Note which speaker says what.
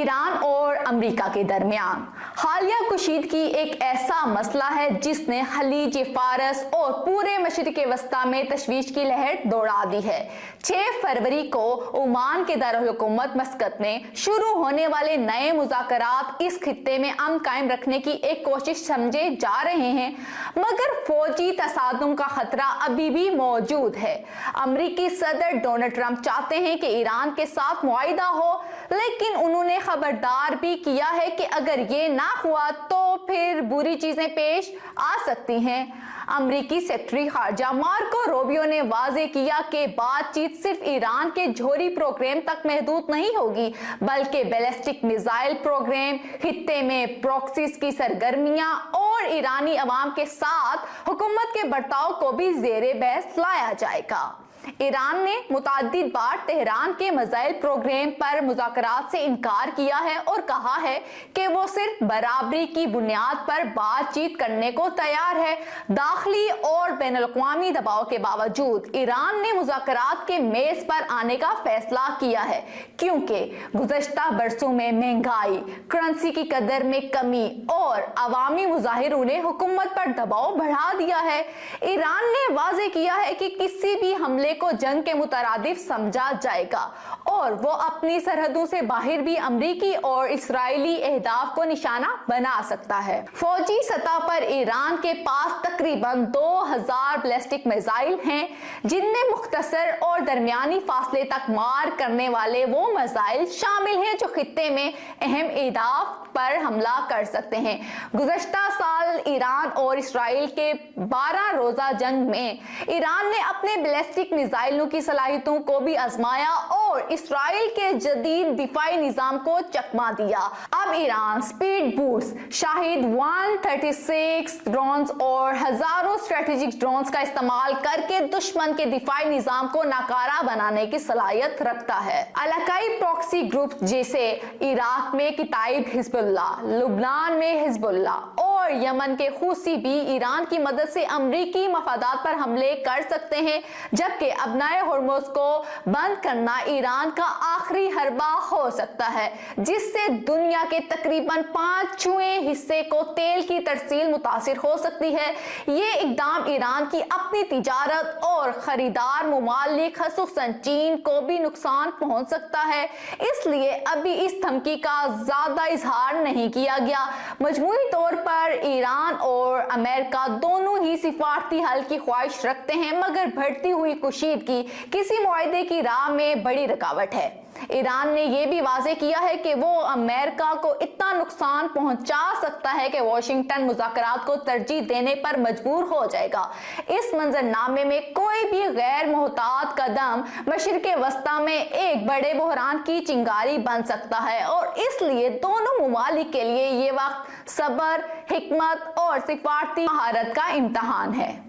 Speaker 1: Iran और America के दरमियान हालिया कशीदगी एक ऐसा मसला है जिसने खलीज फारस और पूरे मशरिक़ वस्ता में तशवीश की लहर दौड़ा दी है। 6 फरवरी को ओमान के दारुल-हुकूमत मस्कत में शुरू होने वाले नए मुज़ाकरात इस खित्ते में अमन कायम रखने की एक कोशिश समझे जा रहे हैं, मगर फौजी तसादुम का खतरा अभी भी मौजूद है। अमरीकी सदर डोनाल्ड ट्रंप चाहते हैं कि ईरान के साथ मुआहिदा हो, लेकिन उन्होंने खबरदार भी किया है कि अगर ये ना हुआ तो फिर बुरी चीजें पेश आ सकती हैं। अमरीकी सेक्रेटरी खारजा मार्को रूबियो ने वाजे किया कि बातचीत सिर्फ ईरान के जौहरी प्रोग्राम तक महदूद नहीं होगी, बल्कि बैलिस्टिक मिसाइल प्रोग्राम, खित्ते में प्रॉक्सीज की सरगर्मियां और ईरानी अवाम के साथ हुकूमत के बर्ताव को भी ज़ेरे बहस लाया जाएगा। ईरान ने मुतअद्दिद बार तेहरान के मिसाइल प्रोग्राम पर मुज़ाकरात से इनकार किया है और कहा है कि वो सिर्फ बराबरी की बुनियाद पर बातचीत करने को तैयार है। दाखिली और बैनुल-अक़वामी दबाव के बावजूद ईरान ने मुज़ाकरात के मेज पर आने का फैसला किया है, क्योंकि गुज़श्ता बरसों में महंगाई, करेंसी की कदर में कमी और अवामी मुजाहिरों ने हुकूमत पर दबाव बढ़ा दिया है। ईरान ने वाज़े किया है कि किसी भी हमले को जंग के मुतरादिफ समझा जाएगा और वो अपनी सरहदों से बाहर भी अमरीकी और इस्राएली अहदाफ को निशाना बना सकता है। फौजी सतह पर ईरान के पास तकरीबन 2000 बैलिस्टिक मिसाइल हैं, जिनमें मुख्तसर और दरमियानी फासले तक मार करने वाले वो मिसाइल शामिल हैं जो खित्ते में अहम अहदाफ पर हमला कर सकते हैं। गुज़श्ता साल ईरान और इस्राएल के 12 रोजा जंग में ईरान ने अपने बैलिस्टिक मिसाइलों की सलाहियतों को भी आजमाया और इस्राएल के जदीद दिफाई निजाम को चकमा दिया। अब Iran speed boost, Shahid 136 drones और हजारों स्ट्रेटेजिक ड्रोन्स का इस्तेमाल करके दुश्मन के दिफाई निजाम को नाकारा बनाने की सलाहियत रखता है। अलाकाई प्रॉक्सी ग्रुप जैसे इराक में किताइब हिजबुल्लाह, लुबनान में हिजबुल्लाह और यमन के हुसी भी ईरान की मदद से अमरीकी मफादात पर हमले कर सकते हैं, जबकि अबनाए होर्मुज को बंद करना ईरान का आखिरी हरबा हो सकता है, जिससे दुनिया के तकरीबन 5वां हिस्से को तेल की तरसील मुतासिर हो सकती है। ये इकदाम ईरान की अपनी तिजारत और खरीदार मुमालिक खसूसन चीन को भी नुकसान पहुंच सकता है, इसलिए अभी इस धमकी का ज्यादा इजहार नहीं किया गया। मजमूई तौर पर ईरान और अमेरिका दोनों ही सिफारती हल की ख्वाहिश रखते हैं, मगर बढ़ती हुई कशीदगी किसी मुआहदे की राह में बड़ी रुकावट है। ईरान ने यह भी वाजे किया है कि वो अमेरिका को इतना नुकसान पहुंचा सकता है कि वॉशिंगटन मुज़ाकरात को तरजीह देने पर मजबूर हो जाएगा। इस मंजरनामे में कोई भी गैर मुहतात कदम मशरिक़ वस्ता में एक बड़े बहरान की चिंगारी बन सकता है और इसलिए दोनों मुमालिक के लिए ये वक्त सब्र, हिकमत और सिफारती महारत का इम्तहान है।